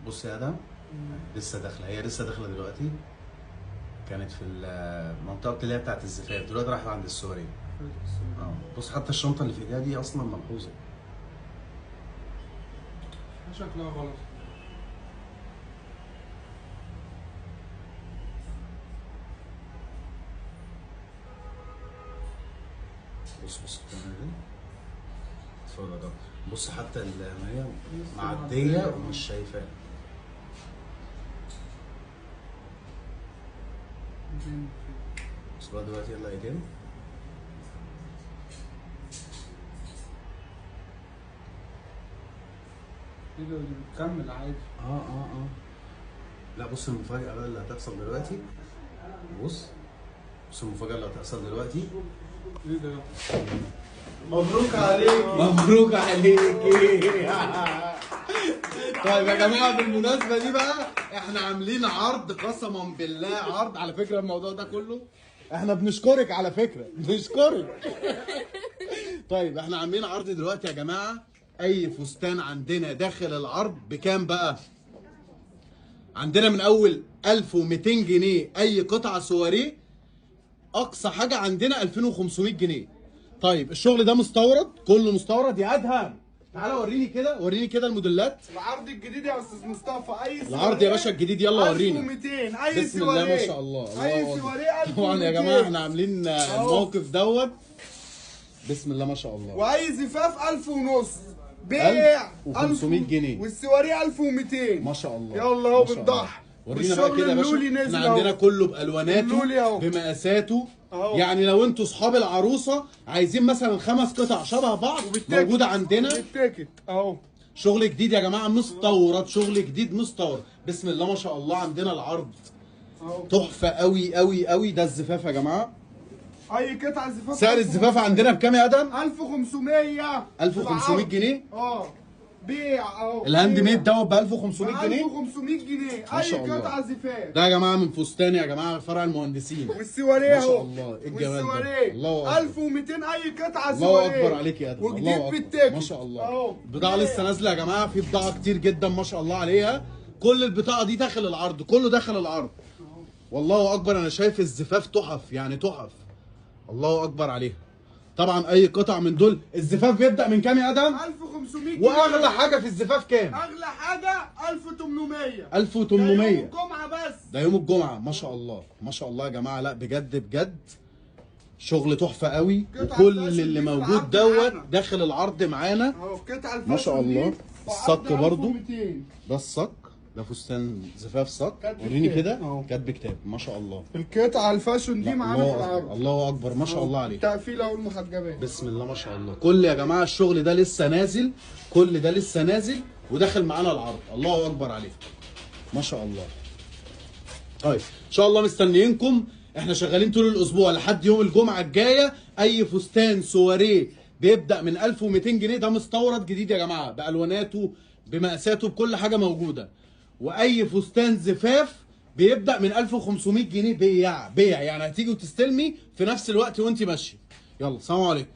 بص يا ادم، لسه داخله، هي لسه داخله دلوقتي. كانت في المنطقه اللي هي بتاعت الزفاف، دلوقتي رايحه عند السوري. بص حتى الشنطه اللي في ايديها دي اصلا ملحوظه. شكلها غلط. بص الكاميرا دي، اتفرج ده. بص حتى هي معديه ومش شايفاه. بص بقى دلوقتي، يلا يا جيم. دي بتكمل عادي. لا بص المفاجأة بقى اللي هتحصل دلوقتي. بص المفاجأة اللي هتحصل دلوقتي. ايه ده؟ مبروك عليكي. مبروك عليكي. طيب يا جماعه بالمناسبه دي بقى احنا عاملين عرض، قسما بالله عرض. على فكره الموضوع ده كله احنا بنشكرك، على فكره بنشكرك. طيب احنا عاملين عرض دلوقتي يا جماعه. اي فستان عندنا داخل العرض بكام بقى؟ عندنا من اول 1200 جنيه اي قطعه سواريه، اقصى حاجه عندنا 2500 جنيه. طيب الشغل ده مستورد، كله مستورد يا ادهم. تعالى وريني كده، وريني كده الموديلات. العرض الجديد يا استاذ مصطفى. اي العرض يا باشا الجديد، يلا وريني. 1200 اي بسم الله ما شاء الله. اي سواريه 1200. طبعا يا جماعه احنا عاملين الموقف دوت. بسم الله ما شاء الله. واي زفاف 1000 ونص، بيع 1500 جنيه، والسواريه 1200. ما شاء الله. يلا اهو بنضحي. ورينا بقى كده يا باشا. احنا عندنا كله بالواناته بمقاساته. يعني لو انتوا اصحاب العروسه عايزين مثلا 5 قطع شبه بعض موجوده عندنا. بالتيكت اهو. شغل جديد يا جماعه مستورد، شغل جديد مستورد. بسم الله ما شاء الله. عندنا العرض تحفه قوي قوي قوي. ده الزفاف يا جماعه. اي قطعه زفاف. سعر الزفاف عندنا بكام يا ادم؟ 1500. 1500 جنيه. بيع اهو. الهاند ميد دوت ب 1500 جنيه. 1500 جنيه اي قطعه زفاف. ده يا جماعه من فستان يا جماعه فرع المهندسين. والسواريه ما شاء اهو. الله. ايه الجمال ده؟ والسواريه الله 1200 اي قطعه سواريه. الله اكبر عليك يا ادم. وجديد بالتيكت ما شاء الله. اهو. البضاعه لسه نازله يا جماعه، في بضاعه كتير جدا ما شاء الله عليها. كل البضاعه دي داخل العرض، كله داخل العرض. والله اكبر. انا شايف الزفاف تحف، يعني تحف. الله اكبر عليها. طبعا اي قطع من دول. الزفاف بيبدا من كام يا ادم؟ 1500 جنيه. واغلى حاجه في الزفاف كام؟ اغلى حاجه 1800. 1800. ده يوم الجمعه بس. ده يوم الجمعه. ما شاء الله ما شاء الله يا جماعه. لا بجد بجد شغل تحفه قوي. وكل اللي موجود دوت داخل العرض معانا. اهو قطعه ما شاء الله. الصك برضو. 1200. ده الصك، ده فستان زفاف صك. وريني كده. كاتب كتاب. ما شاء الله. القطعه الفاشون دي معانا في العرض. الله اكبر ما شاء الله عليك. تقفيله اهو المحجبات. بسم الله ما شاء الله. كل يا جماعه الشغل ده لسه نازل، كل ده لسه نازل وداخل معانا العرض. الله اكبر عليك ما شاء الله. طيب ان شاء الله مستنيينكم. احنا شغالين طول الاسبوع لحد يوم الجمعه الجايه. اي فستان سواريه بيبدا من 1200 جنيه. ده مستورد جديد يا جماعه، بالواناته بمقاساته بكل حاجه موجوده. واي فستان زفاف بيبدا من 1500 جنيه. بيع يعني هتيجي وتستلمي في نفس الوقت وانت ماشيه. يلا سلام عليكم.